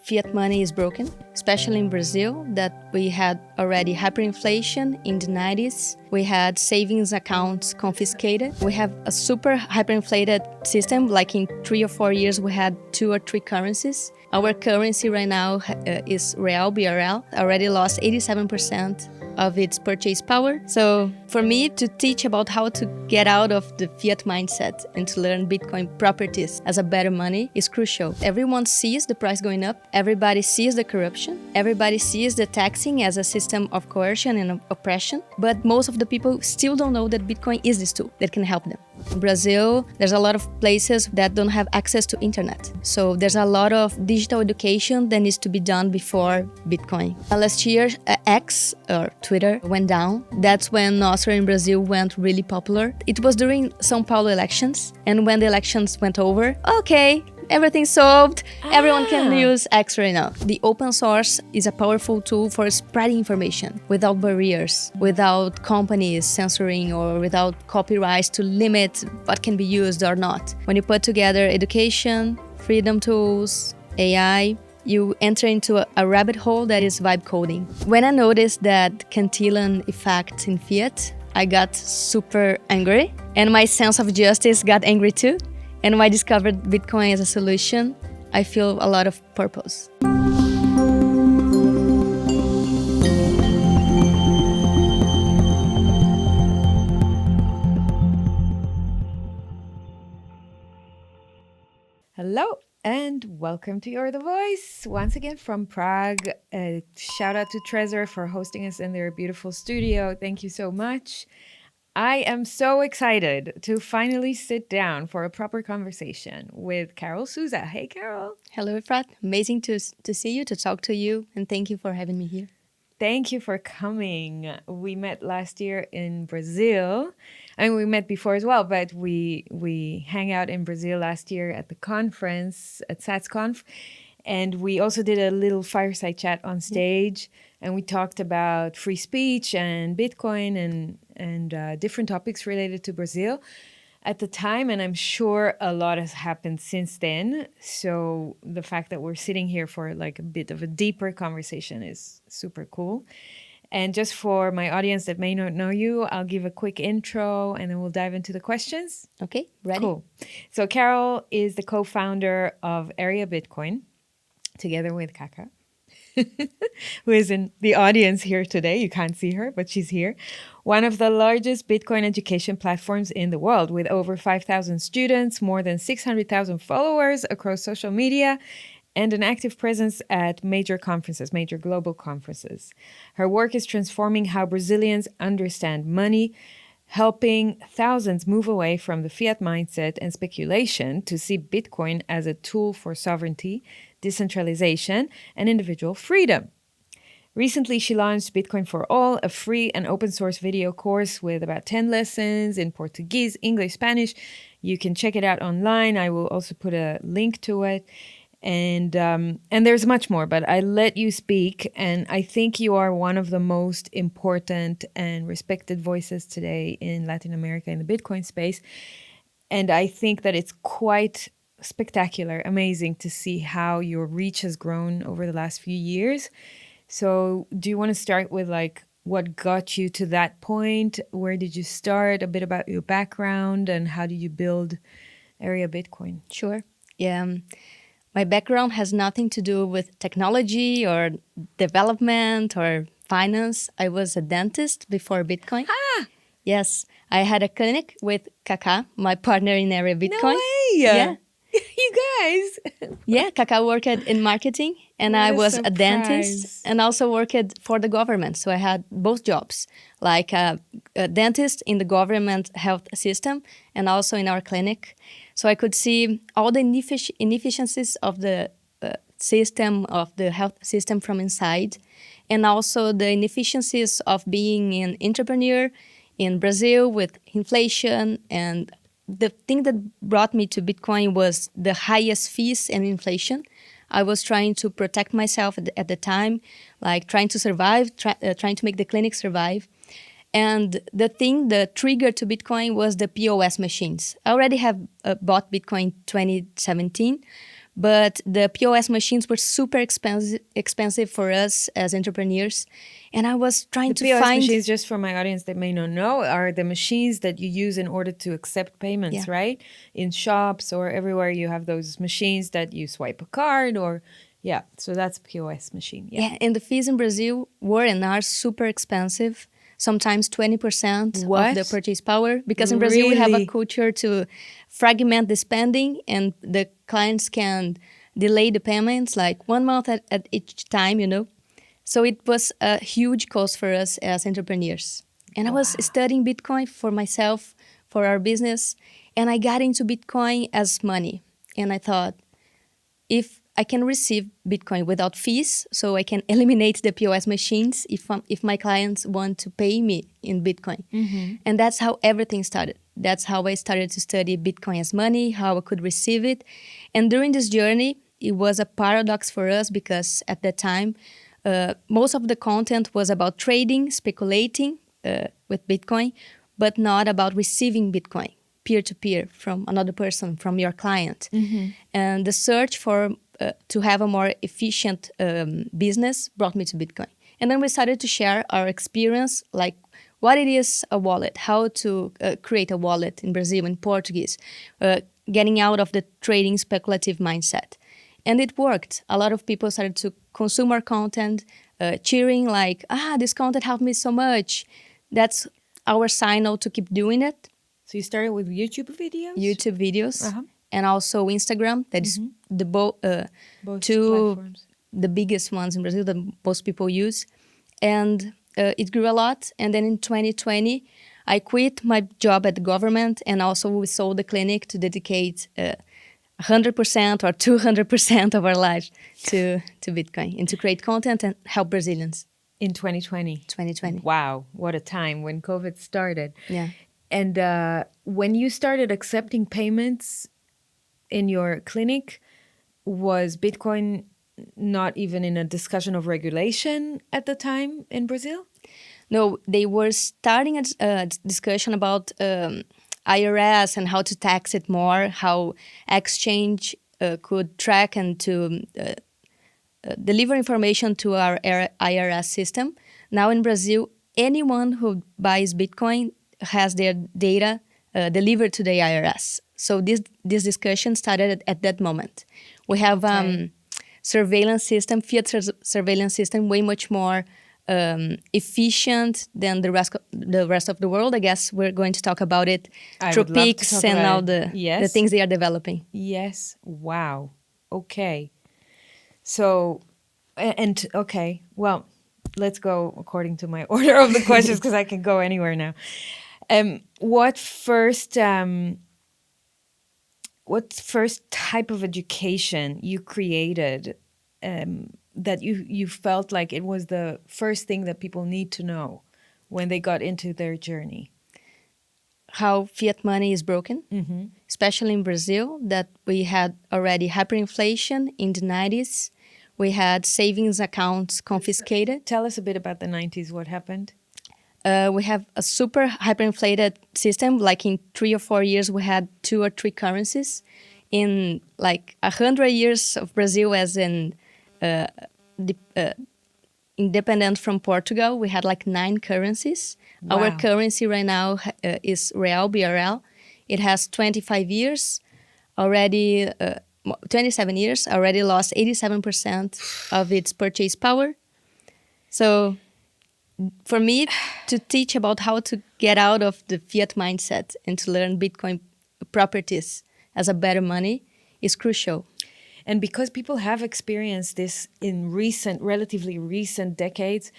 fiat money is broken, especially in Brazil, that we had already hyperinflation in the 90s. We had savings accounts confiscated. We have a super hyperinflated system, like in 3 or 4 years, we had 2 or 3 currencies. Our currency right now is real, BRL, already lost 87% of its purchase power. So for me to teach about how to get out of the fiat mindset and to learn Bitcoin properties as a better money is crucial. Everyone sees the price going up. Everybody sees the corruption. Everybody sees the taxing as a system of coercion and oppression. But most of the people still don't know that Bitcoin is this tool that can help them. In Brazil, there's a lot of places that don't have access to internet. So there's a lot of digital education that needs to be done before Bitcoin. Last year, X, or Twitter, went down. That's when Nostra in Brazil went really popular. It was during São Paulo elections. And when the elections went over, okay, everything's solved. Everyone can use X right now. The open source is a powerful tool for spreading information without barriers, without companies censoring or without copyrights to limit what can be used or not. When you put together education, freedom tools, AI, you enter into a rabbit hole that is vibe coding. When I noticed that Cantillon effect in Fiat, I got super angry and my sense of justice got angry too. And when I discovered Bitcoin as a solution, I feel a lot of purpose. Hello and welcome to You're the Voice, once again from Prague. Shout out to Trezor for hosting us in their beautiful studio. Thank you so much. I am so excited to finally sit down for a proper conversation with Carol Souza. Hey, Carol. Hello, Efrat. Amazing to see you, to talk to you, and thank you for having me here. Thank you for coming. We met last year in Brazil. I mean, we met before as well, but we hang out in Brazil last year at the conference, at SatsConf. And we also did a little fireside chat on stage. And we talked about free speech and Bitcoin and different topics related to Brazil at the time. And I'm sure a lot has happened since then. So the fact that we're sitting here for like a bit of a deeper conversation is super cool. And just for my audience that may not know you, I'll give a quick intro and then we'll dive into the questions. Okay, ready? Cool. So Carol is the co-founder of Area Bitcoin, together with Kaka, who is in the audience here today. You can't see her, but she's here. One of the largest Bitcoin education platforms in the world, with over 5,000 students, more than 600,000 followers across social media, and an active presence at major conferences, major global conferences. Her work is transforming how Brazilians understand money, helping thousands move away from the fiat mindset and speculation to see Bitcoin as a tool for sovereignty, decentralization, and individual freedom. Recently, she launched Bitcoin for All, a free and open source video course with about 10 lessons in Portuguese, English, Spanish. You can check it out online. I will also put a link to it. And there's much more, but I let you speak. And I think you are one of the most important and respected voices today in Latin America in the Bitcoin space. And I think that it's quite spectacular, amazing to see how your reach has grown over the last few years. So do you want to start with like what got you to that point? Where did you start? A bit about your background and how did you build Area Bitcoin? Sure. Yeah. My background has nothing to do with technology or development or finance. I was a dentist before Bitcoin. Yes, I had a clinic with Kaka, my partner in Area Bitcoin. No way! Yeah. You guys! Yeah, Kaka worked in marketing and I was a dentist and also worked for the government. So I had both jobs, like a dentist in the government health system and also in our clinic. So I could see all the inefficiencies of the system, of the health system from inside, and also the inefficiencies of being an entrepreneur in Brazil with inflation. And the thing that brought me to Bitcoin was the highest fees and inflation. I was trying to protect myself at the time, like trying to survive, trying to make the clinic survive. And the trigger to Bitcoin was the POS machines. I already have bought Bitcoin 2017, But the POS machines were super expensive for us as entrepreneurs. And I was trying to POS find... machines, just for my audience that may not know, are the machines that you use in order to accept payments, Yeah. right? In shops or everywhere you have those machines that you swipe a card or, yeah. So that's POS machine. Yeah. Yeah, and the fees in Brazil were and are super expensive. Sometimes 20% of What? the purchase power. Because in Brazil, we have a Really? culture to fragment the spending, and the clients can delay the payments like 1 month at each time, you know. So it was a huge cost for us as entrepreneurs. And I was studying Bitcoin for myself, for our business, and I got into Bitcoin as money. And I thought, if I can receive Bitcoin without fees, so I can eliminate the POS machines if my clients want to pay me in Bitcoin. And that's how everything started. That's how I started to study Bitcoin as money, how I could receive it. And during this journey, it was a paradox for us because at that time, most of the content was about trading, speculating with Bitcoin, but not about receiving Bitcoin peer-to-peer from another person, from your client. And the search for to have a more efficient business brought me to Bitcoin. And then we started to share our experience, like what it is a wallet, how to create a wallet in Brazil in Portuguese, getting out of the trading speculative mindset. And it worked. A lot of people started to consume our content, cheering like, this content helped me so much. That's our signal to keep doing it. So you started with YouTube videos? YouTube videos, and also Instagram. That is the Both two platforms. the biggest ones in Brazil that most people use. And it grew a lot. And then in 2020, I quit my job at the government, and also we sold the clinic to dedicate 100% or 200% of our life to Bitcoin and to create content and help Brazilians. In 2020. 2020. Wow, what a time when COVID started. Yeah. And when you started accepting payments in your clinic, was Bitcoin not even in a discussion of regulation at the time in Brazil? No, they were starting a discussion about IRS and how to tax it more, how exchange could track and to deliver information to our IRS system. Now in Brazil, anyone who buys Bitcoin has their data delivered to the IRS. So this discussion started at that moment. We have surveillance system, Fiat surveillance system, way much more efficient than the rest of the world. I guess we're going to talk about it through PIX and all the things they are developing. Yes. Wow. Okay. So, okay. Well, let's go according to my order of the questions because I can go anywhere now. What first type of education you created that you felt like it was the first thing that people need to know when they got into their journey? How fiat money is broken, especially in Brazil, that we had already hyperinflation in the 90s. We had savings accounts confiscated. Tell us a bit about the 90s. What happened? We have a super hyperinflated system. Like in 3 or 4 years, we had 2 or 3 currencies. In like 100 years of Brazil as in independent from Portugal, we had like 9 currencies. Wow. Our currency right now is real, BRL. It has 25 years, already 27 years, already lost 87% of its purchase power. So for me, to teach about how to get out of the fiat mindset and to learn Bitcoin properties as a better money is crucial. And because people have experienced this in relatively recent decades,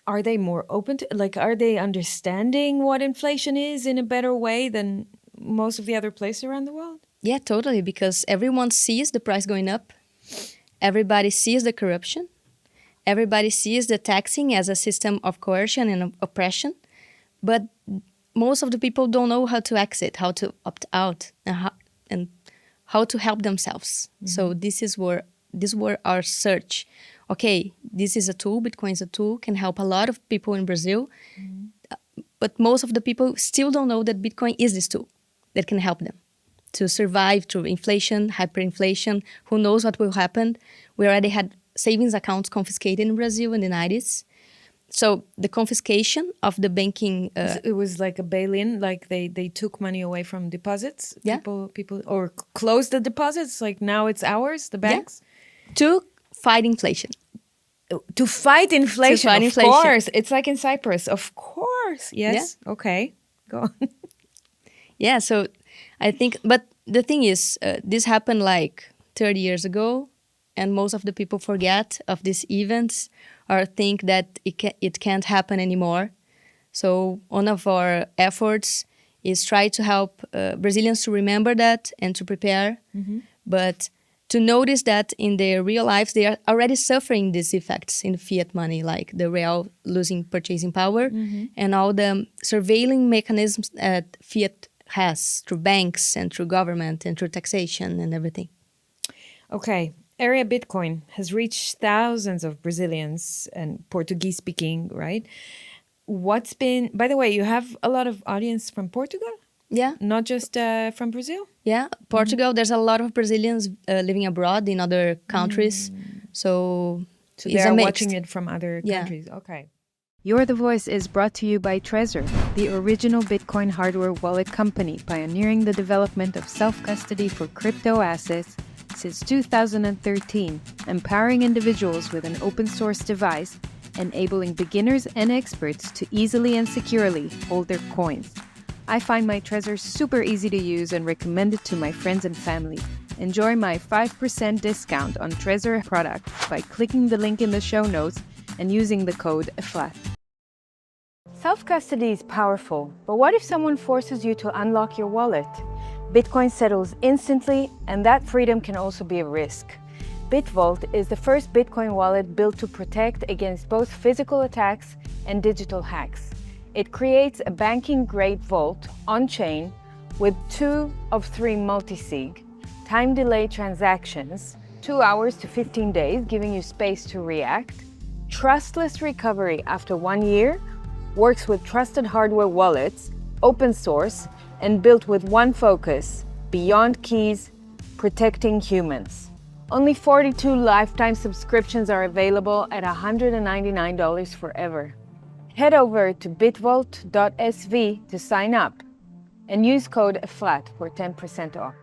are they more open to, are they understanding what inflation is in a better way than most of the other places around the world? Yeah, totally, because everyone sees the price going up. Everybody sees the corruption. Everybody sees the taxing as a system of coercion and oppression. But most of the people don't know how to exit, how to opt out, and how to help themselves. So this were our search. Okay, this is a tool, Bitcoin is a tool, can help a lot of people in Brazil. But most of the people still don't know that Bitcoin is this tool that can help them to survive through inflation, hyperinflation. Who knows what will happen? We already had savings accounts confiscated in Brazil in the 90s. So the confiscation of the banking... it was like a bail-in, like they took money away from deposits? Yeah. People or closed the deposits, like now it's ours, the banks? Yeah. To fight inflation. To fight inflation, of inflation. Course. It's like in Cyprus, of course. Yes. Yeah. Okay, go on. Yeah, so I think... But the thing is, this happened like 30 years ago, and most of the people forget of these events or think that it can't happen anymore. So one of our efforts is try to help Brazilians to remember that and to prepare, but to notice that in their real lives, they are already suffering these effects in fiat money, like the real losing purchasing power and all the surveilling mechanisms that fiat has through banks and through government and through taxation and everything. Okay. Area Bitcoin has reached thousands of Brazilians and Portuguese-speaking, right? What's been... By the way, you have a lot of audience from Portugal? Yeah. Not just from Brazil? Yeah. Portugal, there's a lot of Brazilians living abroad in other countries. So they are watching it from other countries. Okay. Your The Voice is brought to you by Trezor, the original Bitcoin hardware wallet company pioneering the development of self-custody for crypto assets since 2013, empowering individuals with an open-source device, enabling beginners and experts to easily and securely hold their coins. I find my Trezor super easy to use and recommend it to my friends and family. Enjoy my 5% discount on Trezor products by clicking the link in the show notes and using the code FLAT. Self-custody is powerful, but what if someone forces you to unlock your wallet? Bitcoin settles instantly, and that freedom can also be a risk. BitVault is the first Bitcoin wallet built to protect against both physical attacks and digital hacks. It creates a banking-grade vault on-chain with 2 of 3 multi-sig, time-delayed transactions, 2 hours to 15 days, giving you space to react, trustless recovery after 1 year, works with trusted hardware wallets, open source, and built with one focus: beyond keys, protecting humans. Only 42 lifetime subscriptions are available at $199 forever. Head over to bitvault.sv to sign up and use code FLAT for 10% off.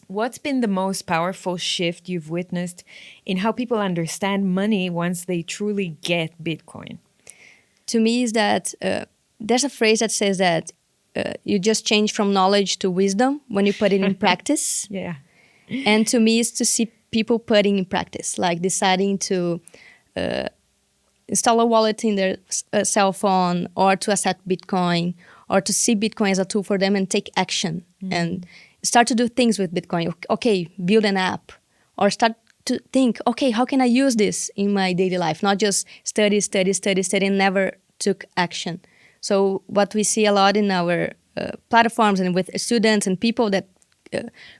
What's been the most powerful shift you've witnessed in how people understand money once they truly get Bitcoin? To me is that there's a phrase that says that you just change from knowledge to wisdom when you put it in practice. Yeah. And to me is to see people putting in practice, like deciding to install a wallet in their cell phone or to accept Bitcoin or to see Bitcoin as a tool for them and take action and start to do things with Bitcoin. Okay, build an app or start to think, okay, how can I use this in my daily life? Not just study and never took action. So what we see a lot in our platforms and with students and people that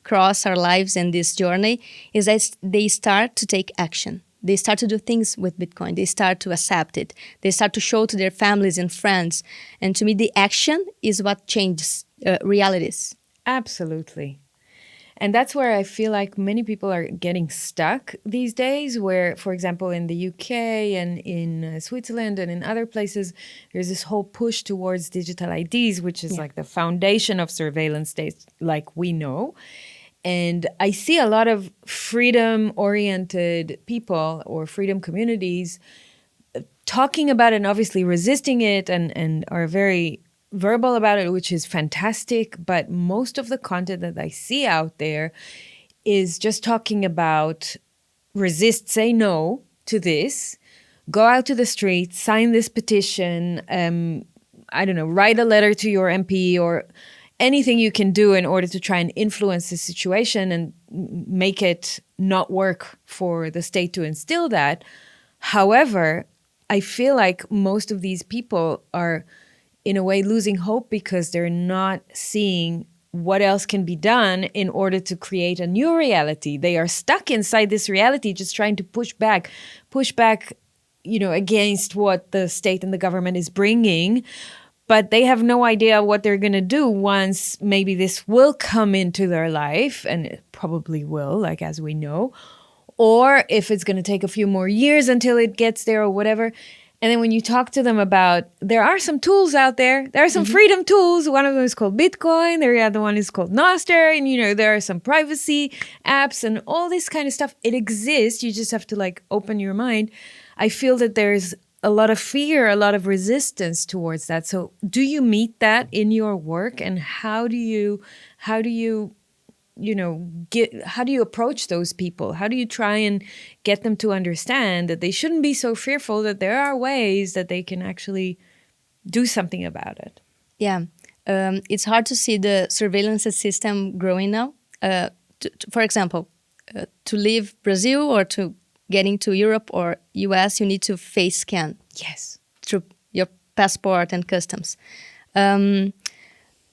cross our lives in this journey is that they start to take action. They start to do things with Bitcoin. They start to accept it. They start to show to their families and friends. And to me, the action is what changes realities. Absolutely. And that's where I feel like many people are getting stuck these days, where, for example, in the UK and in Switzerland and in other places, there's this whole push towards digital IDs, which is like the foundation of surveillance states like we know. And I see a lot of freedom-oriented people or freedom communities talking about it and obviously resisting it and are very verbal about it, which is fantastic. But most of the content that I see out there is just talking about resist, say no to this, go out to the streets, sign this petition, I don't know, write a letter to your MP or anything you can do in order to try and influence the situation and make it not work for the state to instill that. However, I feel like most of these people are in a way losing hope because they're not seeing what else can be done in order to create a new reality. They are stuck inside this reality, just trying to push back, against what the state and the government is bringing. but they have no idea what they're going to do once maybe this will come into their life, and it probably will, like as we know, or if it's going to take a few more years until it gets there or whatever. And then when you talk to them about, there are some tools out there, there are some freedom tools. One of them is called Bitcoin. The other one is called Nostr. And, you know, there are some privacy apps and all this kind of stuff. It exists. You just have to like open your mind. I feel that there's a lot of fear, a lot of resistance towards that. So do you meet that in your work? And how do you how do you approach those people? How do you try and get them to understand that they shouldn't be so fearful, that there are ways that they can actually do something about it? Yeah, it's hard to see the surveillance system growing now. For example, to leave Brazil or to get into Europe or US, you need to face scan. Yes. Through your passport and customs.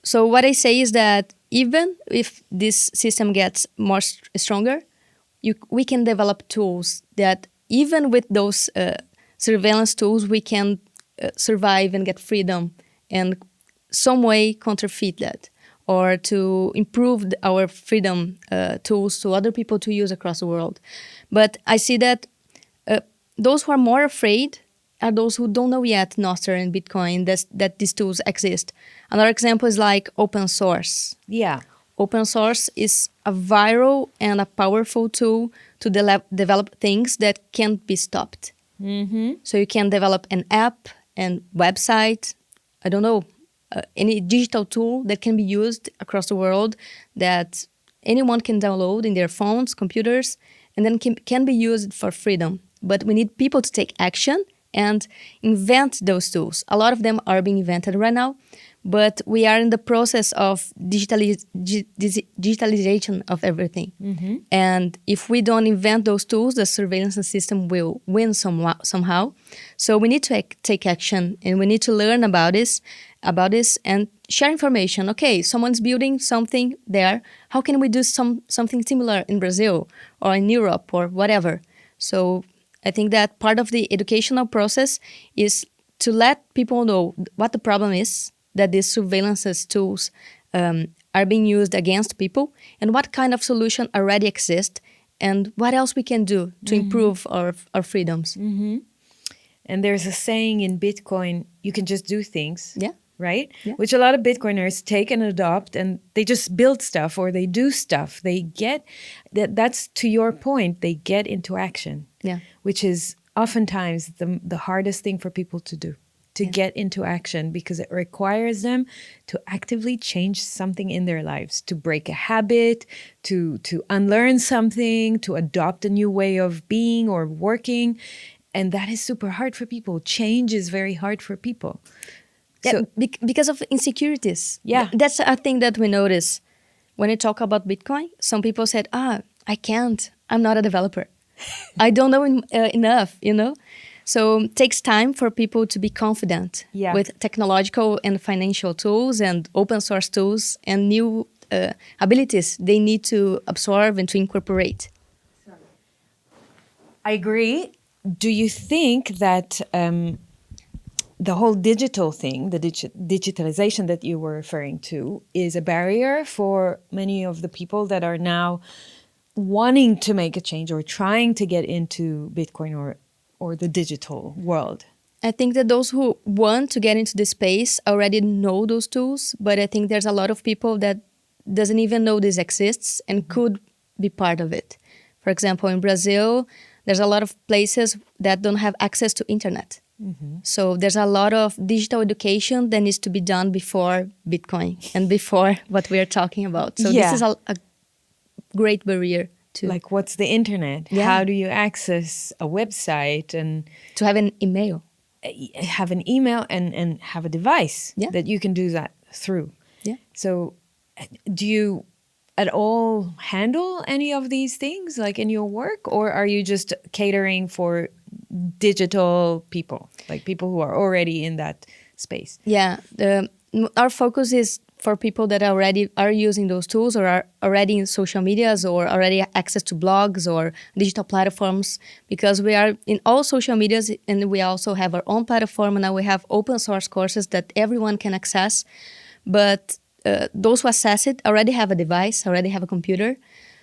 So what I say is that even if this system gets more stronger, we can develop tools that even with those surveillance tools, we can survive and get freedom and some way counterfeit that, or to improve our freedom tools to other people to use across the world. But I see that those who are more afraid are those who don't know yet Nostr and Bitcoin, that these tools exist. Another example is like open source. Yeah. Open source is a viral and a powerful tool to develop things that can't be stopped. So you can develop an app and website, I don't know, any digital tool that can be used across the world that anyone can download in their phones, computers, and then can be used for freedom. But we need people to take action and invent those tools. A lot of them are being invented right now, but we are in the process of digitalization of everything. And if we don't invent those tools, the surveillance system will win somehow. So we need to take action, and we need to learn about this and share information. Okay, someone's building something there. How can we do something similar in Brazil or in Europe or whatever? So I think that part of the educational process is to let people know what the problem is, that these surveillance tools are being used against people, and what kind of solution already exists, and what else we can do to improve our freedoms. And there's a saying in Bitcoin, you can just do things. Yeah. Right? Yeah. Which a lot of Bitcoiners take and adopt, and they just build stuff or they do stuff. They get, that's to your point, they get into action. Yeah. Which is oftentimes the hardest thing for people to do, to get into action, because it requires them to actively change something in their lives, to break a habit, to unlearn something, to adopt a new way of being or working. And that is super hard for people. Change is very hard for people. Yeah, So, because of insecurities. Yeah. That's a thing that we notice. When we talk about Bitcoin, some people said, I can't. I'm not a developer. I don't know enough, you know? So it takes time for people to be confident with technological and financial tools and open source tools and new abilities they need to absorb and to incorporate. I agree. Do you think that the whole digital thing, the digitalization that you were referring to, is a barrier for many of the people that are now wanting to make a change or trying to get into Bitcoin or the digital world? I think that those who want to get into this space already know those tools, but I think there's a lot of people that doesn't even know this exists and could be part of it. For example, in Brazil, there's a lot of places that don't have access to internet. So there's a lot of digital education that needs to be done before Bitcoin and before what we are talking about. So this is a great barrier to... Like, what's the internet? Yeah. How do you access a website and... To have an email. Have an email and have a device that you can do that through. Yeah. So do you at all handle any of these things, like in your work, or are you just catering for digital people, like people who are already in that space? Yeah, our focus is for people that already are using those tools or are already in social medias or already access to blogs or digital platforms, because we are in all social medias and we also have our own platform. And now we have open source courses that everyone can access. But those who access it already have a device, already have a computer.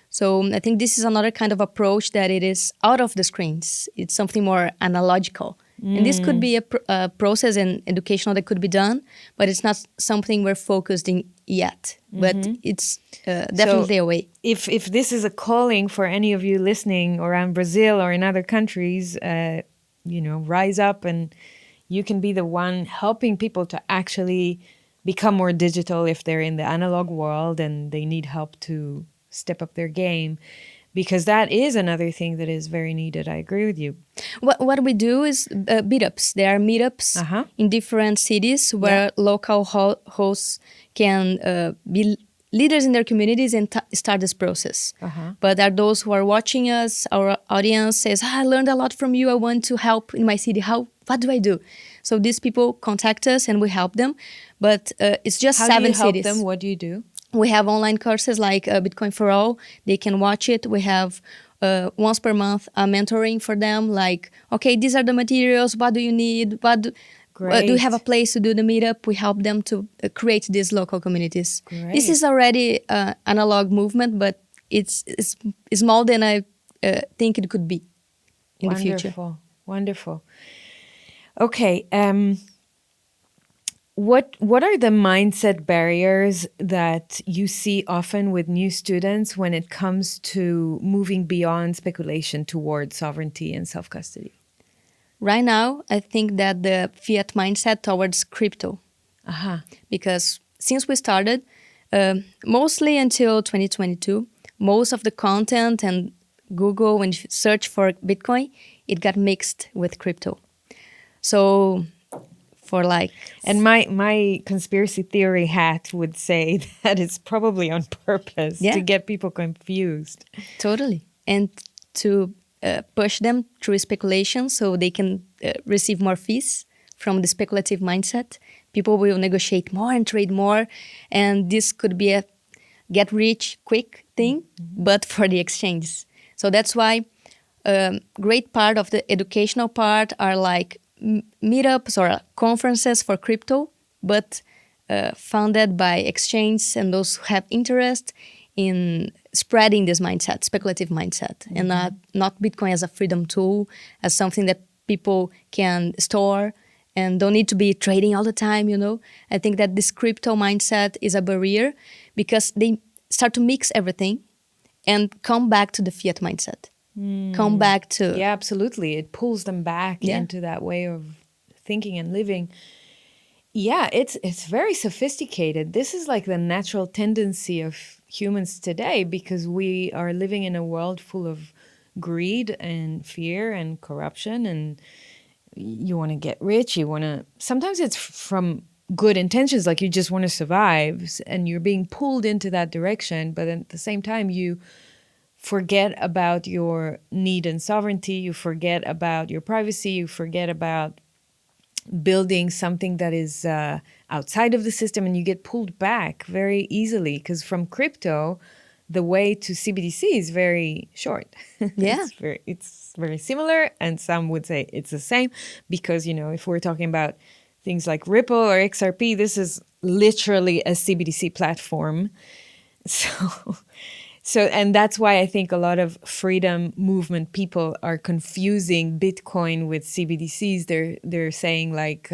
So I think this is another kind of approach that it is out of the screens. It's something more analogical. And this could be a process and educational that could be done, but it's not something we're focused in yet. But it's definitely a way. If this is a calling for any of you listening around Brazil or in other countries, rise up and you can be the one helping people to actually become more digital if they're in the analog world and they need help to step up their game. Because that is another thing that is very needed. I agree with you. What we do is meetups. There are meetups in different cities where local hosts can be leaders in their communities and start this process. But there are those who are watching us, our audience says, I learned a lot from you. I want to help in my city. What do I do? So these people contact us and we help them. But it's just 7 cities. How do you help them? What do you do? We have online courses like Bitcoin for All. They can watch it. We have once per month mentoring for them. Like, okay, these are the materials. What do you need? Do you have a place to do the meetup? We help them to create these local communities. Great. This is already analog movement, but it's more than I think it could be in the future. Wonderful. Okay. What are the mindset barriers that you see often with new students when it comes to moving beyond speculation towards sovereignty and self-custody? Right now, I think that the fiat mindset towards crypto. Because since we started, mostly until 2022, most of the content and Google, when you search for Bitcoin, it got mixed with crypto. So and my conspiracy theory hat would say that it's probably on purpose to get people confused. Totally. And to push them through speculation so they can receive more fees from the speculative mindset. People will negotiate more and trade more. And this could be a get rich quick thing, but for the exchange. So that's why a great part of the educational part are like meetups or conferences for crypto, but funded by exchange and those who have interest in spreading this mindset, speculative mindset, and not Bitcoin as a freedom tool, as something that people can store and don't need to be trading all the time, I think that this crypto mindset is a barrier because they start to mix everything and come back to the fiat mindset. Come back to... Yeah, absolutely. It pulls them back into that way of thinking and living. Yeah, it's very sophisticated. This is like the natural tendency of humans today because we are living in a world full of greed and fear and corruption, and you want to get rich, sometimes it's from good intentions, like you just want to survive and you're being pulled into that direction, but at the same time you forget about your need and sovereignty, you forget about your privacy, you forget about building something that is outside of the system, and you get pulled back very easily because from crypto, the way to CBDC is very short. Yeah. It's very similar, and some would say it's the same because, if we're talking about things like Ripple or XRP, this is literally a CBDC platform. So, and that's why I think a lot of freedom movement people are confusing Bitcoin with CBDCs. They're saying like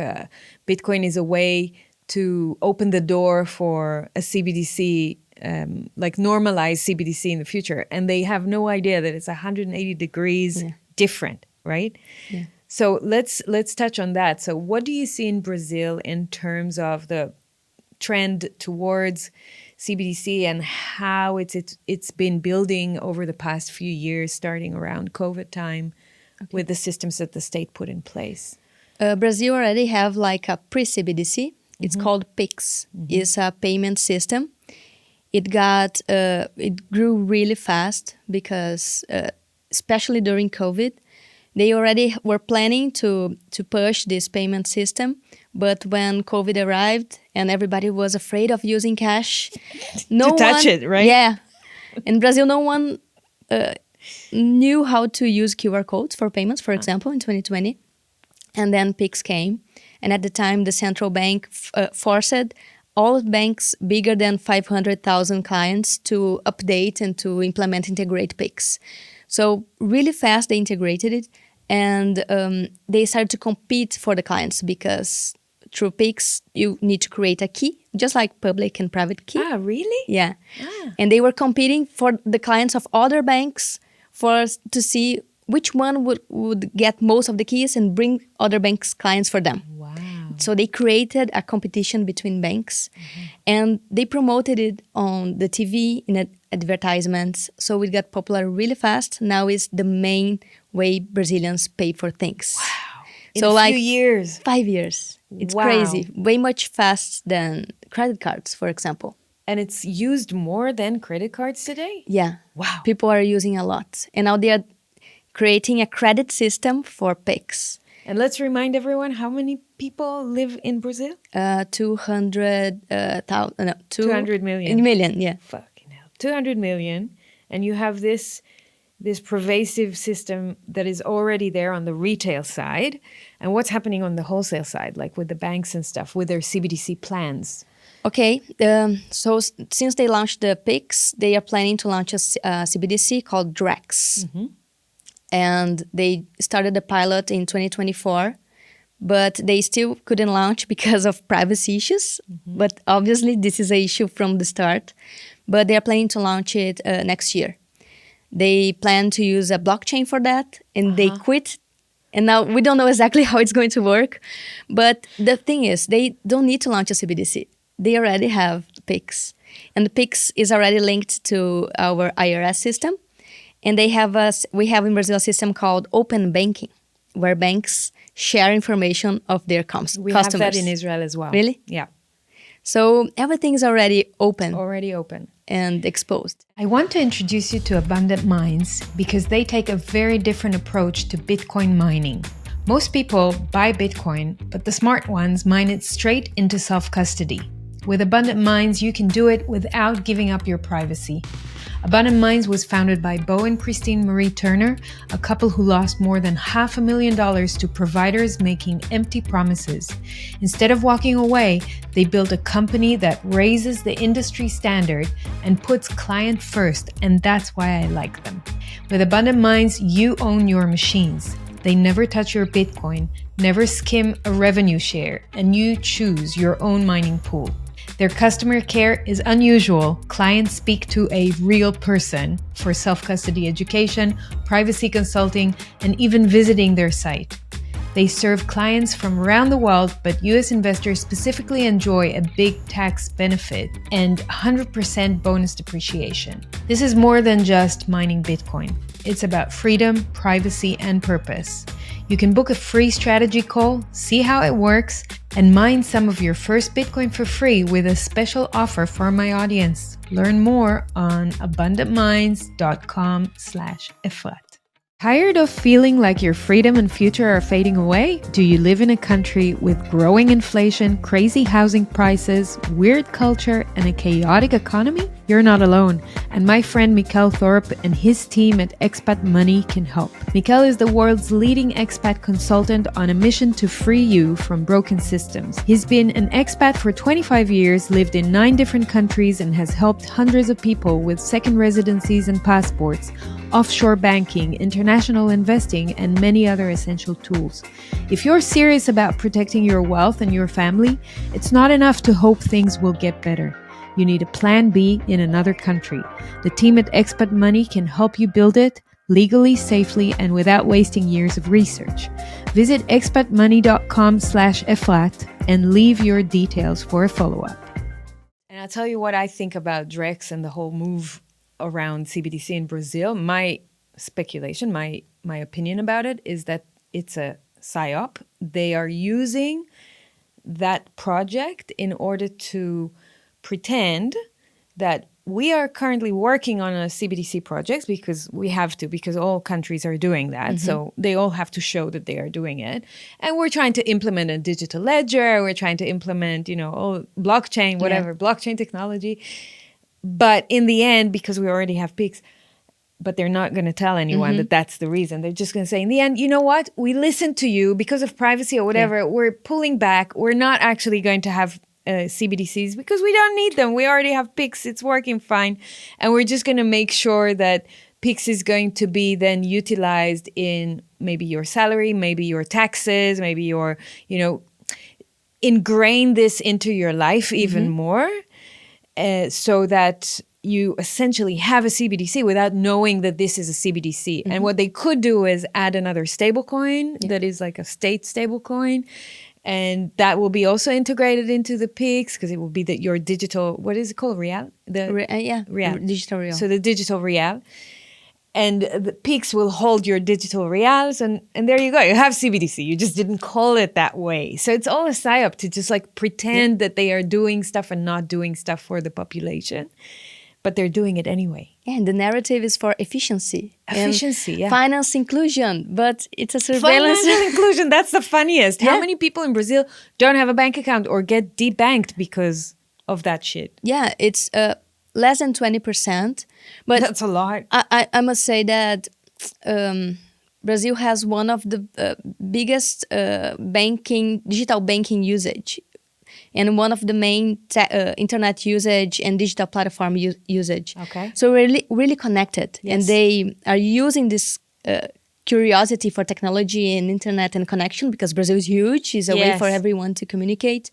Bitcoin is a way to open the door for a CBDC, like normalized CBDC in the future. And they have no idea that it's 180 degrees different, right? Yeah. So let's touch on that. So what do you see in Brazil in terms of the trend towards CBDC and how it's been building over the past few years, starting around COVID time, with the systems that the state put in place? Brazil already have like a pre-CBDC. It's called Pix. It's a payment system. It grew really fast because, especially during COVID, They already were planning to push this payment system, but when COVID arrived and everybody was afraid of using cash, To touch it, right? Yeah. In Brazil, no one knew how to use QR codes for payments, for example, in 2020. And then PIX came. And at the time, the central bank forced all banks bigger than 500,000 clients to update and to integrate PIX. So really fast, they integrated it. And they started to compete for the clients because through PIX, you need to create a key, just like public and private key. Ah, really? Yeah. And they were competing for the clients of other banks to see which one would get most of the keys and bring other banks' clients for them. Wow. So they created a competition between banks and they promoted it on the TV, in advertisements. So it got popular really fast. Now it's the main way Brazilians pay for things. Wow. So In a like few years. 5 years. It's Wow. crazy. Way much faster than credit cards, for example. And it's used more than credit cards today? Yeah. Wow. People are using a lot. And now they are creating a credit system for PIX. And let's remind everyone, how many people live in Brazil? 200 million. Million, yeah. Fucking hell. 200 million. And you have this pervasive system that is already there on the retail side. And what's happening on the wholesale side, like with the banks and stuff, with their CBDC plans? Okay, so since they launched the PIX, they are planning to launch a CBDC called Drex. And they started the pilot in 2024, but they still couldn't launch because of privacy issues. But obviously, this is an issue from the start. But they are planning to launch it next year. They plan to use a blockchain for that, and they quit. And now we don't know exactly how it's going to work. But the thing is, they don't need to launch a CBDC. They already have PIX. And the PIX is already linked to our IRS system. And we have in Brazil a system called open banking, where banks share information of their customers. We have that in Israel as well. Really? Yeah. So everything is already open. Already open. And exposed. I want to introduce you to Abundant Minds because they take a very different approach to Bitcoin mining. Most people buy Bitcoin, but the smart ones mine it straight into self-custody. With Abundant Minds, you can do it without giving up your privacy. Abundant Minds was founded by Bo and Christine Marie Turner, a couple who lost more than $500,000 to providers making empty promises. Instead of walking away, they built a company that raises the industry standard and puts client first, and that's why I like them. With Abundant Minds, you own your machines. They never touch your Bitcoin, never skim a revenue share, and you choose your own mining pool. Their customer care is unusual. Clients speak to a real person for self-custody education, privacy consulting, and even visiting their site. They serve clients from around the world, but US investors specifically enjoy a big tax benefit and 100% bonus depreciation. This is more than just mining Bitcoin. It's about freedom, privacy, and purpose. You can book a free strategy call, see how it works, and mine some of your first Bitcoin for free with a special offer for my audience. Learn more on abundantminds.com/efrat. Tired of feeling like your freedom and future are fading away? Do you live in a country with growing inflation, crazy housing prices, weird culture, and a chaotic economy? You're not alone, and my friend Mikkel Thorpe and his team at Expat Money can help. Mikkel is the world's leading expat consultant on a mission to free you from broken systems. He's been an expat for 25 years, lived in 9 different countries, and has helped hundreds of people with second residencies and passports, offshore banking, international investing, and many other essential tools. If you're serious about protecting your wealth and your family, it's not enough to hope things will get better. You need a plan B in another country. The team at Expat Money can help you build it legally, safely, and without wasting years of research. Visit expatmoney.com/efrat and leave your details for a follow-up. And I'll tell you what I think about Drex and the whole move around CBDC in Brazil. My speculation, my opinion about it is that it's a psyop. They are using that project in order to pretend that we are currently working on a CBDC project because we have to, because all countries are doing that. So they all have to show that they are doing it. And we're trying to implement a digital ledger. We're trying to implement, all blockchain, whatever, blockchain technology. But in the end, because we already have PICs, but they're not going to tell anyone that that's the reason. They're just going to say, in the end, you know what? We listened to you because of privacy or whatever. Yeah. We're pulling back. We're not actually going to have CBDCs because we don't need them. We already have PICs. It's working fine. And we're just going to make sure that PICs is going to be then utilized in maybe your salary, maybe your taxes, maybe your, ingrain this into your life even more so that you essentially have a CBDC without knowing that this is a CBDC. And what they could do is add another stablecoin that is like a state stablecoin. And that will be also integrated into the PICs because it will be your digital, what is it called? Real? Real. Digital real. So the digital real. And the PICs will hold your digital reals. And there you go. You have CBDC. You just didn't call it that way. So it's all a psyop to just like pretend that they are doing stuff and not doing stuff for the population. But they're doing it anyway. Yeah, and the narrative is for efficiency. Efficiency, finance inclusion, but it's a surveillance. Financial inclusion, that's the funniest. How many people in Brazil don't have a bank account or get debanked because of that shit? Yeah, it's less than 20%. But that's a lot. I must say that Brazil has one of the biggest digital banking usage. And one of the main internet usage and digital platform usage. Okay. So really, really connected. Yes. And they are using this curiosity for technology and internet and connection because Brazil is huge. It's a way for everyone to communicate,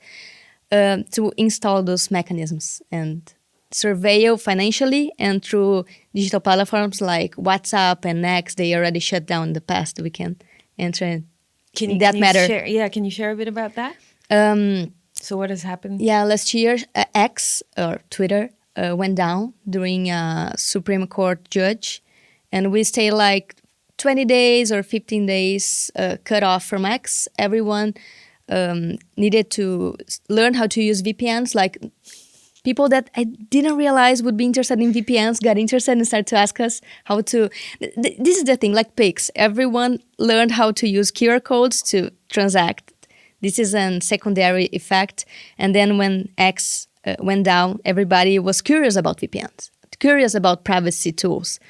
to install those mechanisms and surveil financially and through digital platforms like WhatsApp and X. They already shut down in the past. We can enter in that matter. Can you share a bit about that? So what has happened? Yeah, last year, X, or Twitter, went down during a Supreme Court judge. And we stayed like 20 days or 15 days cut off from X. Everyone needed to learn how to use VPNs. Like people that I didn't realize would be interested in VPNs got interested and started to ask us how to... This is the thing, like PICs. Everyone learned how to use QR codes to transact. This is a secondary effect. And then when X went down, everybody was curious about VPNs, curious about privacy tools,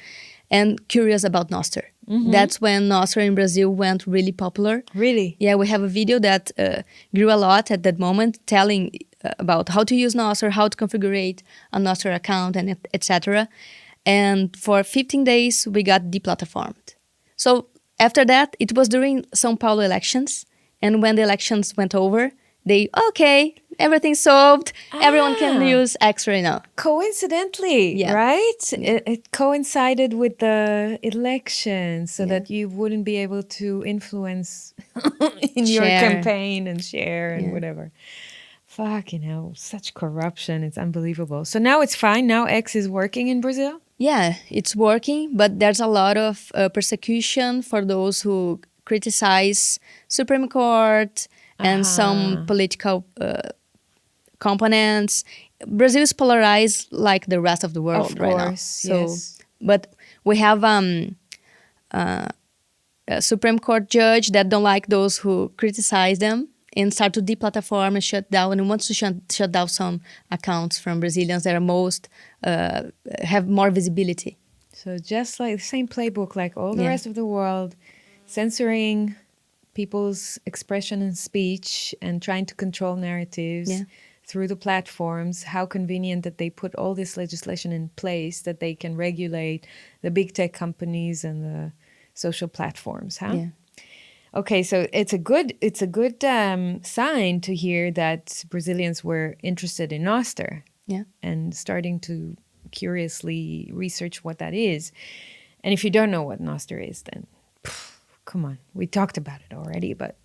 and curious about Nostr. That's when Nostr in Brazil went really popular. Really? Yeah, we have a video that grew a lot at that moment, telling about how to use Nostr, how to configure a Nostr account, and etc. And for 15 days, we got deplatformed. So after that, it was during São Paulo elections. And when the elections went over, everything's solved. Everyone can use X right now. Coincidentally, right? It coincided with the election so that you wouldn't be able to influence in your campaign and share and whatever. Fucking hell, such corruption. It's unbelievable. So now it's fine. Now X is working in Brazil? Yeah, it's working, but there's a lot of persecution for those who criticize Supreme Court and some political components. Brazil is polarized like the rest of the world right now. So, but we have a Supreme Court judge that don't like those who criticize them and start to deplatform and shut down and wants to shut down some accounts from Brazilians that are have more visibility. So just like the same playbook like all the rest of the world, censoring people's expression and speech and trying to control narratives through the platforms. How convenient that they put all this legislation in place that they can regulate the big tech companies and the social platforms, huh? Yeah. Okay, so it's a good sign to hear that Brazilians were interested in Nostr and starting to curiously research what that is. And if you don't know what Nostr is, then come on, we talked about it already, but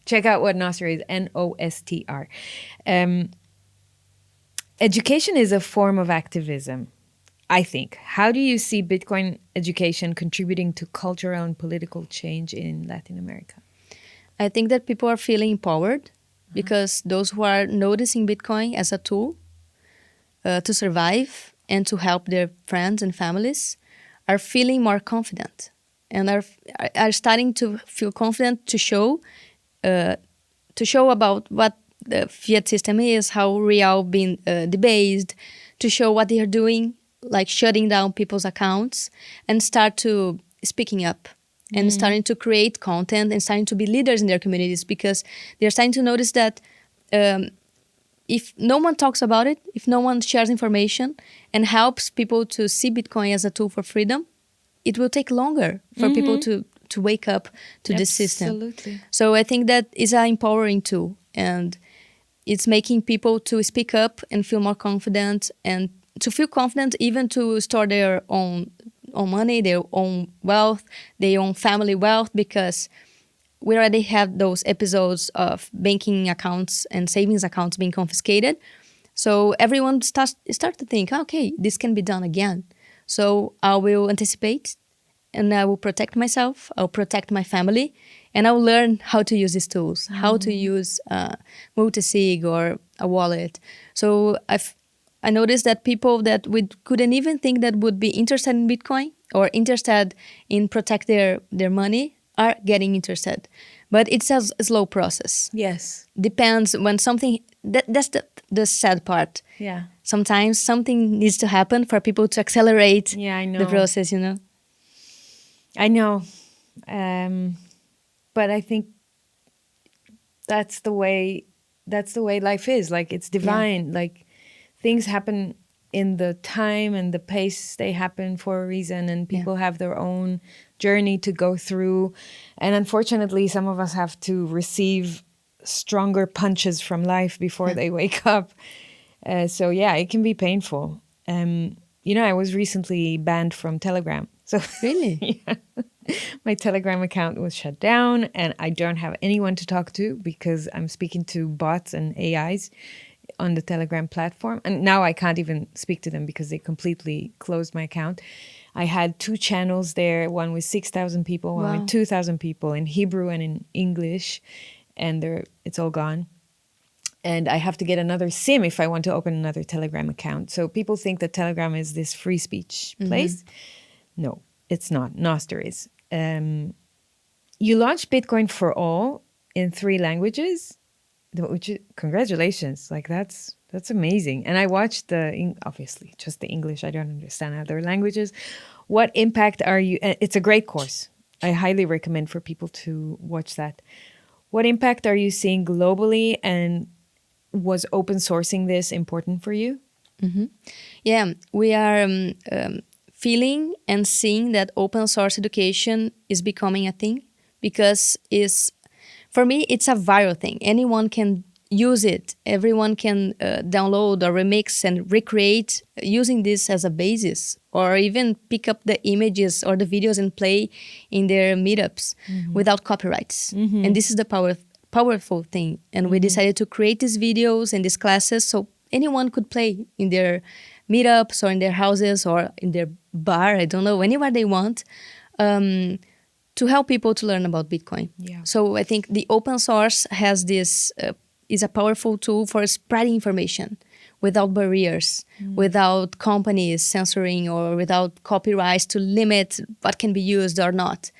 check out what Nostr is, Nostr. Education is a form of activism, I think. How do you see Bitcoin education contributing to cultural and political change in Latin America? I think that people are feeling empowered because those who are noticing Bitcoin as a tool to survive and to help their friends and families are feeling more confident and are starting to feel confident to show about what the fiat system is, how real being debased, to show what they are doing, like shutting down people's accounts, and start to speaking up and starting to create content and starting to be leaders in their communities, because they're starting to notice that if no one talks about it, if no one shares information and helps people to see Bitcoin as a tool for freedom, it will take longer for people to wake up to this system. Absolutely. So I think that is an empowering tool, and it's making people to speak up and feel more confident, and to feel confident even to store their own money, their own wealth, their own family wealth, because we already have those episodes of banking accounts and savings accounts being confiscated. So everyone start to think, okay, this can be done again. So I will anticipate, and I will protect myself, I'll protect my family, and I'll learn how to use these tools, how to use multisig or a wallet. So I noticed that people that we couldn't even think that would be interested in Bitcoin or interested in protect their money are getting interested. But it's a slow process. Yes. Depends when something, that's the sad part. Yeah. Sometimes something needs to happen for people to accelerate Yeah, I know. the process, I know. But I think that's the way life is. Like, it's divine. Like, things happen in the time and the pace they happen for a reason, and people have their own journey to go through. And unfortunately, some of us have to receive stronger punches from life before they wake up. So yeah, it can be painful. I was recently banned from Telegram. So Really? yeah. My Telegram account was shut down, and I don't have anyone to talk to because I'm speaking to bots and AIs on the Telegram platform. And now I can't even speak to them because they completely closed my account. I had 2 channels there, one with 6,000 people, one with 2,000 people, in Hebrew and in English, and it's all gone. And I have to get another SIM if I want to open another Telegram account. So people think that Telegram is this free speech place. No, it's not. Nostr is. You launched Bitcoin for All in 3 languages, which congratulations. Like, that's amazing. And I watched obviously just the English. I don't understand other languages. What impact are you? It's a great course. I highly recommend for people to watch that. What impact are you seeing globally, and was open sourcing this important for you? Yeah, we are feeling and seeing that open source education is becoming a thing, because for me, it's a viral thing. Anyone can use it. Everyone can download or remix and recreate using this as a basis, or even pick up the images or the videos and play in their meetups without copyrights. And this is the powerful thing. And we decided to create these videos and these classes so anyone could play in their meetups or in their houses or in their bar, I don't know, anywhere they want, to help people to learn about Bitcoin. Yeah. So I think the open source has this, is a powerful tool for spreading information without barriers, without companies censoring, or without copyrights to limit what can be used or not.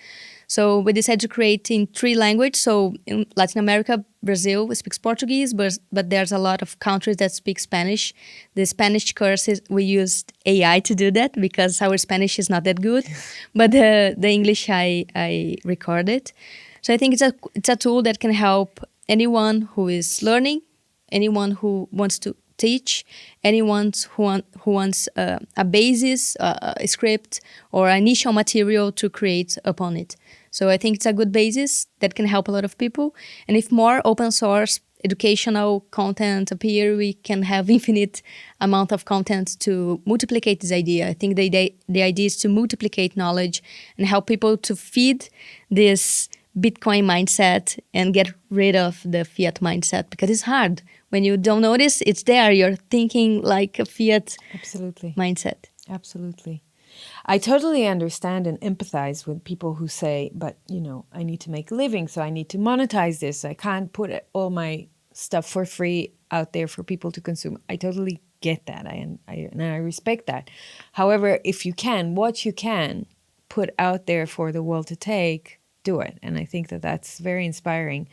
So we decided to create in 3 languages. So in Latin America, Brazil speaks Portuguese, but there's a lot of countries that speak Spanish. The Spanish courses, we used AI to do that because our Spanish is not that good. But the English, I recorded. So I think it's a tool that can help anyone who is learning, anyone who wants to teach, anyone who wants a basis, a script, or initial material to create upon it. So I think it's a good basis that can help a lot of people. And if more open source educational content appear, we can have infinite amount of content to multiplicate this idea. I think the idea is to multiplicate knowledge and help people to feed this Bitcoin mindset and get rid of the fiat mindset, because it's hard. When you don't notice, it's there. You're thinking like a fiat mindset. Absolutely. I totally understand and empathize with people who say, but, I need to make a living, so I need to monetize this. I can't put all my stuff for free out there for people to consume. I totally get that. And I respect that. However, if you can, what you can put out there for the world to take, do it. And I think that that's very inspiring.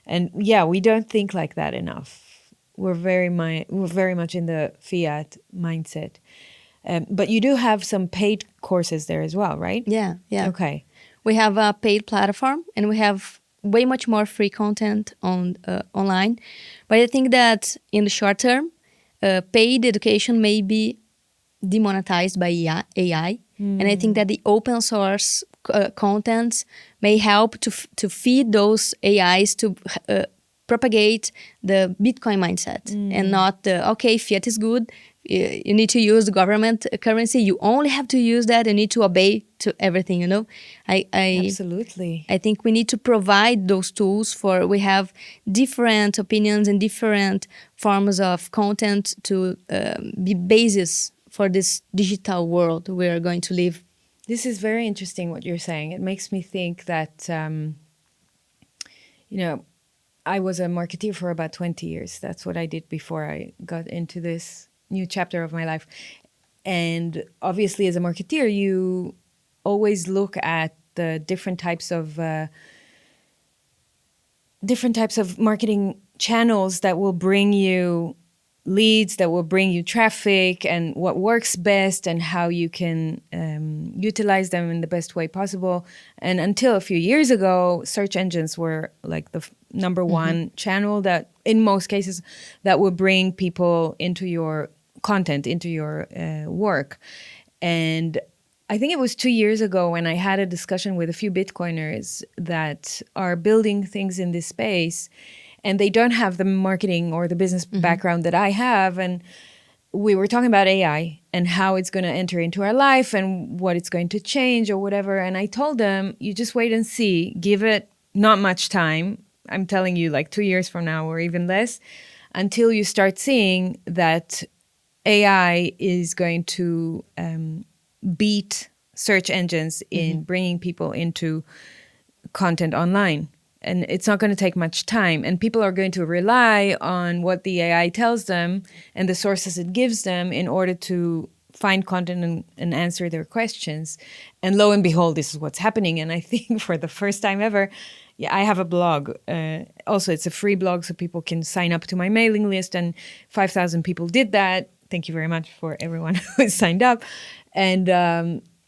And yeah, we don't think like that enough. We're very much in the Fiat mindset. But you do have some paid courses there as well, right? Yeah. Okay. We have a paid platform, and we have way much more free content on online. But I think that in the short term, paid education may be demonetized by AI. And I think that the open source contents may help to feed those AIs to propagate the Bitcoin mindset and not okay, fiat is good. You need to use the government currency. You only have to use that. You need to obey to everything, you know. Absolutely. I think we need to provide those tools we have different opinions and different forms of content to be basis for this digital world we are going to live. This is very interesting what you're saying. It makes me think that, I was a marketeer for about 20 years. That's what I did before I got into this new chapter of my life. And obviously, as a marketeer, you always look at the different types of marketing channels that will bring you leads, that will bring you traffic, and what works best and how you can utilize them in the best way possible. And until a few years ago, search engines were like the number one channel that, in most cases, that would bring people into your content, into your work. And I think it was 2 years ago when I had a discussion with a few Bitcoiners that are building things in this space, and they don't have the marketing or the business background that I have. And we were talking about AI and how it's going to enter into our life and what it's going to change or whatever. And I told them, you just wait and see, give it not much time. I'm telling you, like 2 years from now or even less, until you start seeing that AI is going to beat search engines in bringing people into content online. And it's not going to take much time. And people are going to rely on what the AI tells them and the sources it gives them in order to find content and answer their questions. And lo and behold, this is what's happening. And I think for the first time ever, I have a blog. Also, it's a free blog, so people can sign up to my mailing list. And 5,000 people did that. Thank you very much for everyone who has signed up. And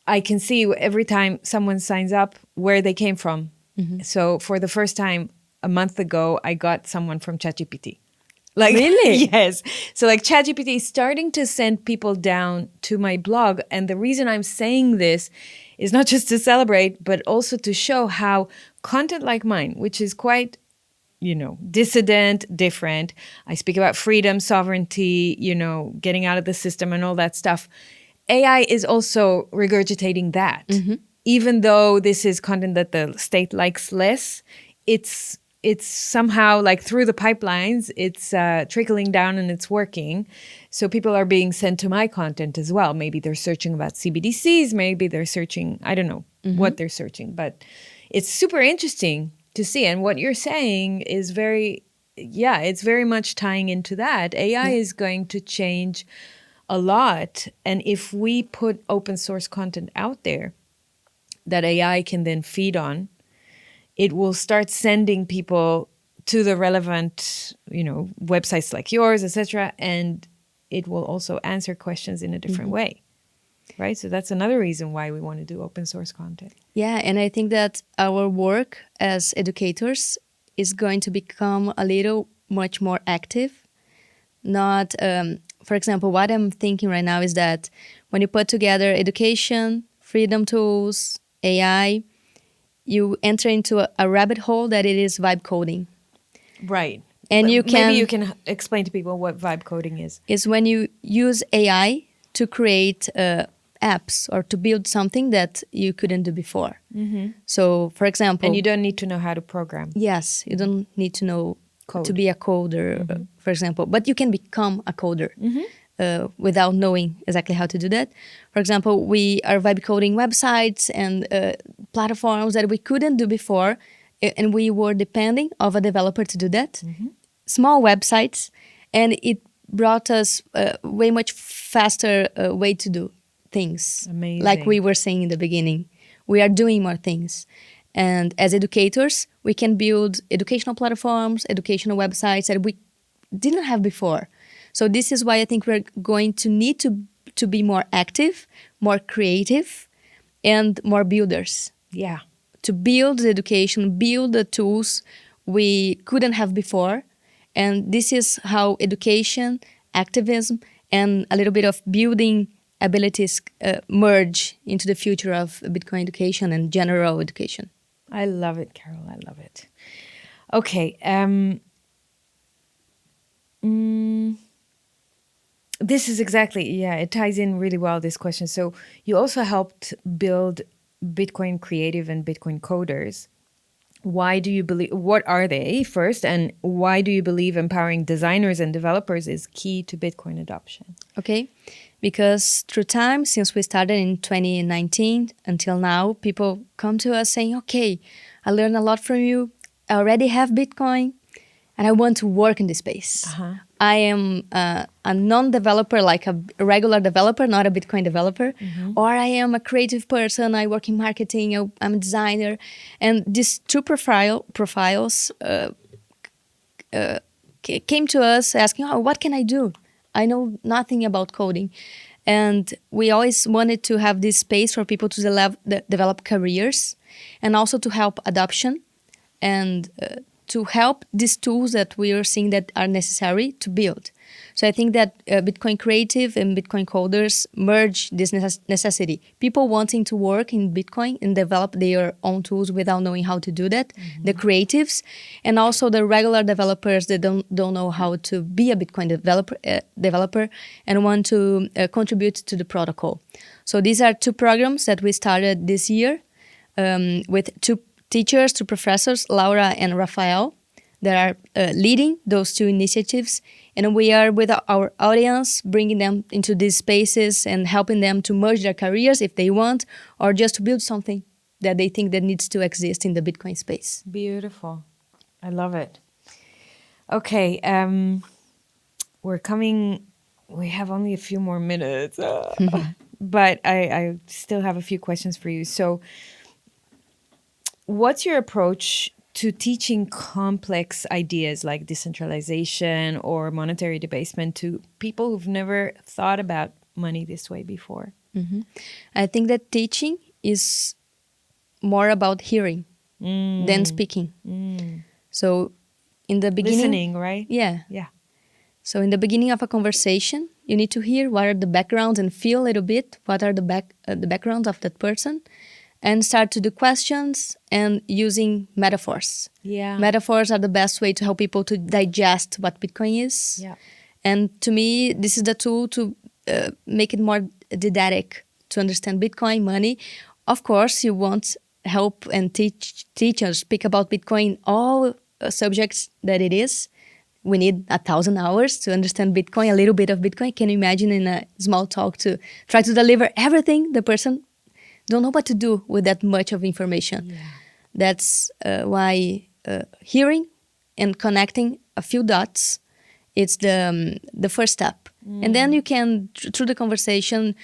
I can see every time someone signs up where they came from. So for the first time a month ago, I got someone from ChatGPT. Like, really? Yes. So like ChatGPT is starting to send people down to my blog. And the reason I'm saying this is not just to celebrate, but also to show how content like mine, which is quite, dissident, different. I speak about freedom, sovereignty, getting out of the system and all that stuff. AI is also regurgitating that. Even though this is content that the state likes less, it's somehow like through the pipelines, it's trickling down and it's working. So people are being sent to my content as well. Maybe they're searching about CBDCs. Maybe they're searching, I don't know what they're searching. But it's super interesting to see. And what you're saying is it's very much tying into that. AI is going to change a lot. And if we put open source content out there that AI can then feed on, it will start sending people to the relevant, websites like yours, etc. And it will also answer questions in a different way, right? So that's another reason why we want to do open source content. Yeah, and I think that our work as educators is going to become a little much more active. Not, for example, what I'm thinking right now is that when you put together education, freedom tools, AI, you enter into a rabbit hole that it is vibe coding. Right. And maybe you can explain to people what vibe coding is. Is when you use AI to create apps or to build something that you couldn't do before. So, for example... And you don't need to know how to program. Yes, you don't need to know to be a coder, for example. But you can become a coder. Without knowing exactly how to do that. For example, we are vibe coding websites and platforms that we couldn't do before, and we were depending of a developer to do that. Small websites, and it brought us a way much faster way to do things. Amazing. Like we were saying in the beginning, we are doing more things. And as educators, we can build educational platforms, educational websites that we didn't have before. So this is why I think we're going to need to be more active, more creative, and more builders. Yeah. To build the education, build the tools we couldn't have before. And this is how education, activism, and a little bit of building abilities merge into the future of Bitcoin education and general education. I love it, Carol. I love it. Okay. This is exactly, it ties in really well, this question. So you also helped build Bitcoin creative and Bitcoin coders. Why do you believe, what are they first, and why do you believe empowering designers and developers is key to Bitcoin adoption? Okay, because through time, since we started in 2019 until now, people come to us saying, okay, I learned a lot from you, I already have Bitcoin, and I want to work in this space. I am a non-developer, like a regular developer, not a Bitcoin developer, or I am a creative person, I work in marketing, I'm a designer. And these two profiles came to us asking, oh, what can I do? I know nothing about coding. And we always wanted to have this space for people to develop careers and also to help adoption and to help these tools that we are seeing that are necessary to build. So I think that Bitcoin Creative and Bitcoin Coders merge this necessity. People wanting to work in Bitcoin and develop their own tools without knowing how to do that, the creatives, and also the regular developers that don't know how to be a Bitcoin developer and want to contribute to the protocol. So these are two programs that we started this year with two teachers, two professors, Laura and Rafael, that are leading those two initiatives. And we are with our audience, bringing them into these spaces and helping them to merge their careers if they want, or just to build something that they think that needs to exist in the Bitcoin space. Beautiful. I love it. Okay, we have only a few more minutes, but I still have a few questions for you. So what's your approach to teaching complex ideas like decentralization or monetary debasement to people who've never thought about money this way before? I think that teaching is more about hearing than speaking. So in the beginning... Listening, right? Yeah. Yeah. So in the beginning of a conversation, you need to hear what are the backgrounds and feel a little bit what are the backgrounds of that person, and start to do questions and using metaphors. Yeah. Metaphors are the best way to help people to digest what Bitcoin is. Yeah. And to me, this is the tool to make it more didactic, to understand Bitcoin, money. Of course, you want help and teach us, speak about Bitcoin, all subjects that it is. We need 1,000 hours to understand Bitcoin, a little bit of Bitcoin. Can you imagine in a small talk to try to deliver everything? The person don't know what to do with that much of information. Yeah. That's why hearing and connecting a few dots, it's the first step. And then you can, through the conversation,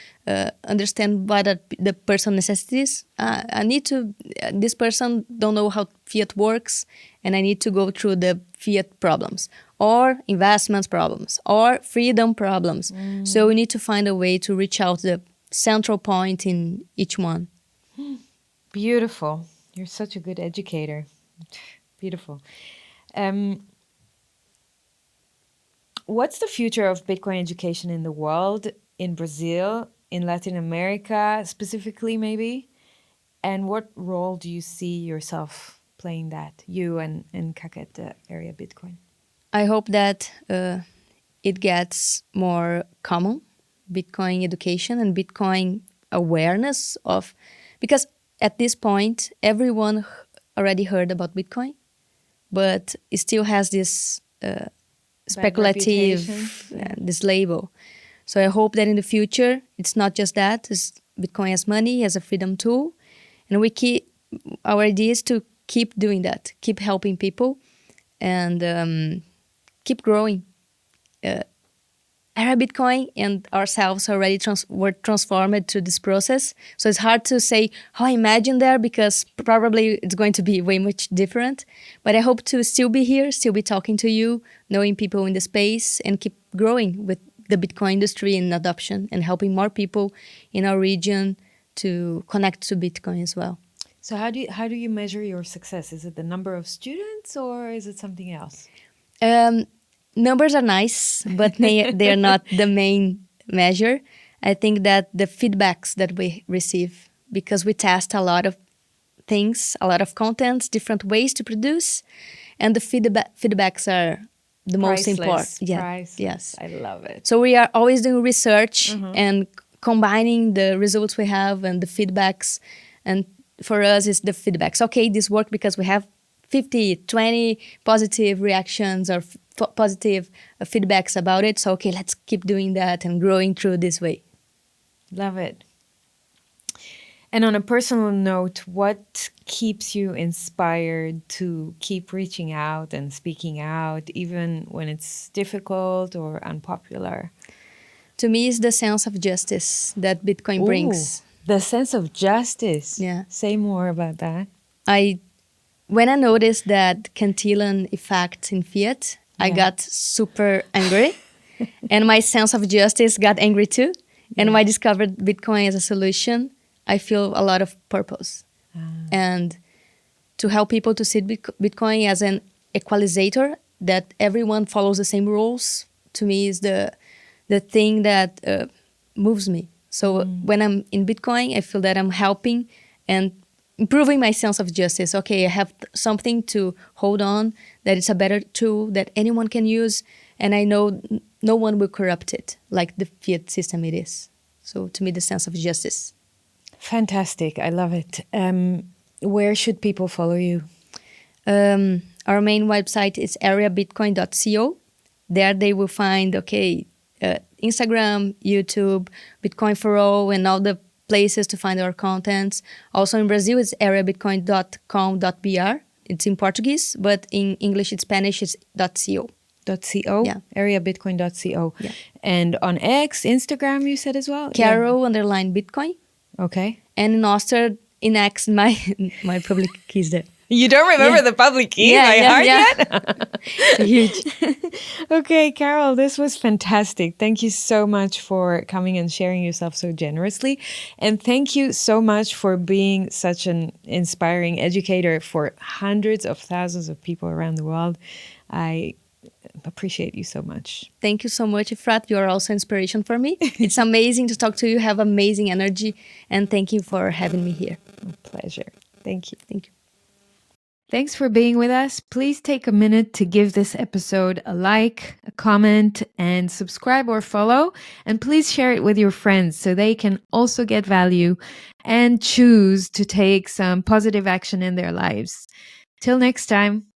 understand what are the person's necessities. This person don't know how Fiat works, and I need to go through the Fiat problems, or investments problems, or freedom problems. So we need to find a way to reach out the central point in each one. Beautiful. You're such a good educator. Beautiful. What's the future of Bitcoin education in the world, in Brazil, in Latin America specifically maybe? And what role do you see yourself playing that, you and Kaka at the area Bitcoin? I hope that it gets more common, Bitcoin education and Bitcoin awareness of, because at this point, everyone already heard about Bitcoin, but it still has this speculative, this label. So I hope that in the future, it's not just that, it's Bitcoin as money, as a freedom tool. And our idea is to keep doing that, keep helping people, and keep growing Area Bitcoin and ourselves already were transformed through this process. So it's hard to say how I imagine there because probably it's going to be way much different. But I hope to still be here, still be talking to you, knowing people in the space, and keep growing with the Bitcoin industry and adoption and helping more people in our region to connect to Bitcoin as well. So how do you measure your success? Is it the number of students or is it something else? Numbers are nice, but they are not the main measure. I think that the feedbacks that we receive, because we test a lot of things, a lot of contents, different ways to produce, and the feedbacks are the most important. Yes, I love it. So we are always doing research and combining the results we have and the feedbacks. And for us, it's the feedbacks. Okay, this worked because we have 50, 20 positive reactions or positive feedbacks about it. So, okay, let's keep doing that and growing through this way. Love it. And on a personal note, what keeps you inspired to keep reaching out and speaking out, even when it's difficult or unpopular? To me, it's the sense of justice that Bitcoin brings. The sense of justice. Yeah. Say more about that. When I noticed that Cantillon effect in Fiat, I got super angry. And my sense of justice got angry too. And when I discovered Bitcoin as a solution, I feel a lot of purpose. And to help people to see Bitcoin as an equalizer, that everyone follows the same rules, to me is the thing that moves me. So when I'm in Bitcoin, I feel that I'm helping and improving my sense of justice. Okay, I have something to hold on, that it's a better tool that anyone can use, and I know no one will corrupt it like the Fiat system it is. So to me, the sense of justice. Fantastic. I love it. Where should people follow you? Our main website is areabitcoin.co. There they will find, Instagram, YouTube, Bitcoin for All, and all the places to find our contents. Also in Brazil, it's areabitcoin.com.br. It's in Portuguese, but in English, in Spanish, it's .co. .co? Yeah. Areabitcoin.co. Yeah. And on X, Instagram, you said as well? Carol _Bitcoin. Okay. And in Oster, in X, my public key is there. You don't remember the public key by heart yet? Huge. Okay, Carol, this was fantastic. Thank you so much for coming and sharing yourself so generously. And thank you so much for being such an inspiring educator for hundreds of thousands of people around the world. I appreciate you so much. Thank you so much, Efrat. You are also inspiration for me. It's amazing to talk to you. You have amazing energy. And thank you for having me here. A pleasure. Thank you. Thank you. Thanks for being with us. Please take a minute to give this episode a like, a comment, and subscribe or follow. And please share it with your friends so they can also get value and choose to take some positive action in their lives. Till next time.